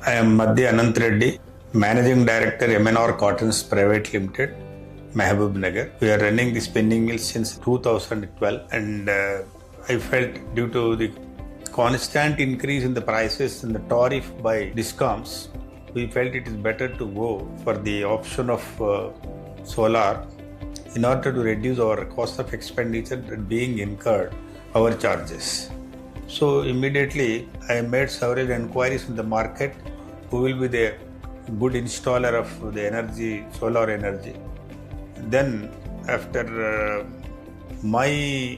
I am Madhya Anant Reddy, Managing Director MNR Cottons Ltd, Mahbub Nagar. We are running the spinning mill since 2012, and I felt due to the constant increase in the prices and the tariff by discoms, we felt it is better to go for the option of solar in order to reduce our cost of expenditure being incurred, our charges. So immediately I made several inquiries in the market who will be the good installer of the energy, solar energy. Then after my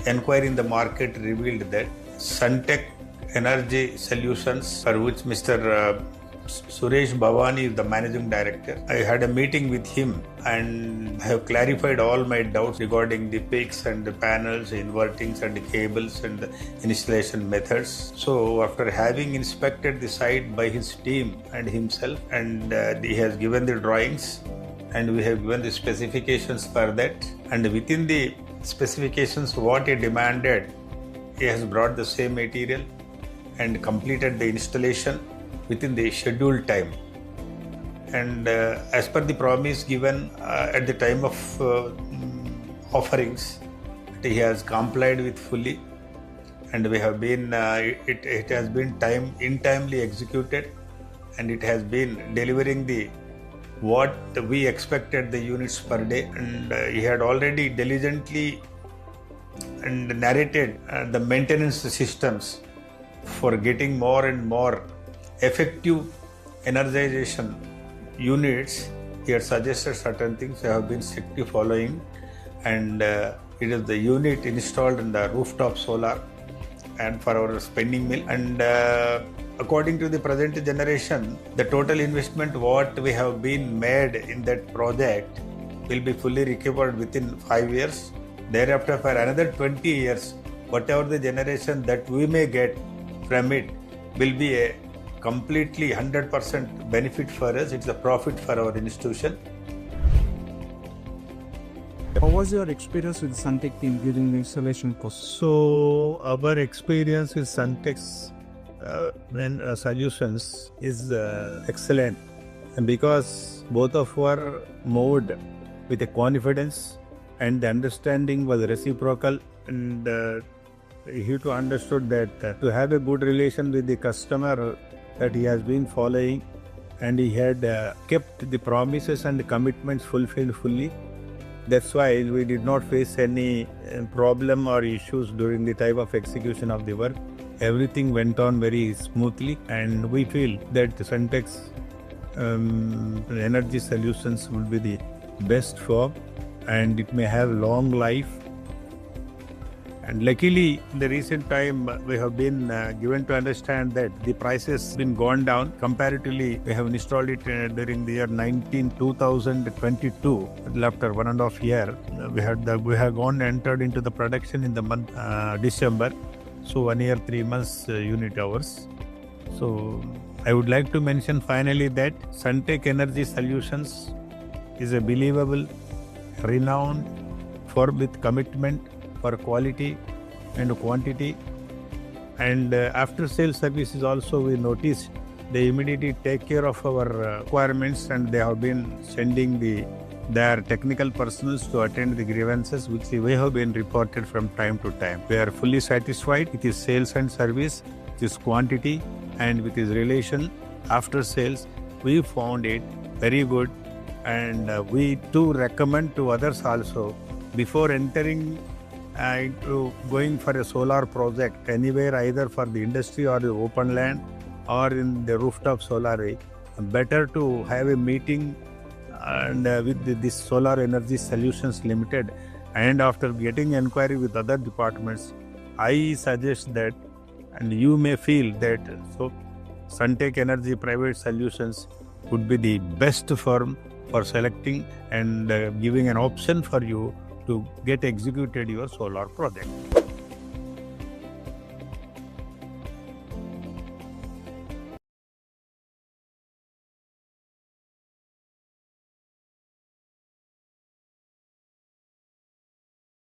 inquiry in the market revealed that Suntech Energy Solutions, for which Mr. Suresh Bhavani is the managing director. I had a meeting with him and have clarified all my doubts regarding the peaks and the panels, invertings and the cables and the installation methods. So after having inspected the site by his team and himself, and he has given the drawings and we have given the specifications for that, and within the specifications what he demanded, he has brought the same material and completed the installation within the scheduled time. And as per the promise given at the time of offerings, he has complied with fully, and we have been it has been timely executed, and it has been delivering the what we expected the units per day. And he had already diligently and narrated the maintenance systems for getting more and more effective energization units. He had suggested certain things I have been strictly following, and it is the unit installed in the rooftop solar and for our spinning mill. And according to the present generation, the total investment what we have been made in that project will be fully recovered within 5 years. Thereafter, for another 20 years, whatever the generation that we may get from it will be a completely 100% benefit for us. It's a profit for our institution. How was your experience with Suntech team during the installation process? So our experience with Suntech's solutions is excellent, and because both of were moved with a confidence and the understanding was reciprocal, and he too understood that to have a good relation with the customer that he has been following, and he had kept the promises and the commitments fulfilled fully. That's why we did not face any problem or issues during the time of execution of the work. Everything went on very smoothly, and we feel that Suntech's energy solutions will be the best form, and it may have long life. And luckily, in the recent time, we have been given to understand that the prices have been gone down. Comparatively, we have installed it during the year 2022. After 1.5 years, we have entered into the production in the month December. So 1 year, 3 months unit hours. So I would like to mention finally that Suntech Energy Solutions is a believable, renowned firm with commitment for quality and quantity, and after sales services also we noticed they immediately take care of our requirements, and they have been sending their technical personnel to attend the grievances which we have been reported from time to time. We are fully satisfied with his sales and service, his quantity, and with his relation after sales. We found it very good, and we too recommend to others also, before entering into going for a solar project anywhere, either for the industry or the open land or in the rooftop solar, better to have a meeting and with this Solar Energy Solutions Limited, and after getting inquiry with other departments, I suggest that, and you may feel that, so Suntech Energy Private Solutions would be the best firm for selecting and giving an option for you to get executed your solar project.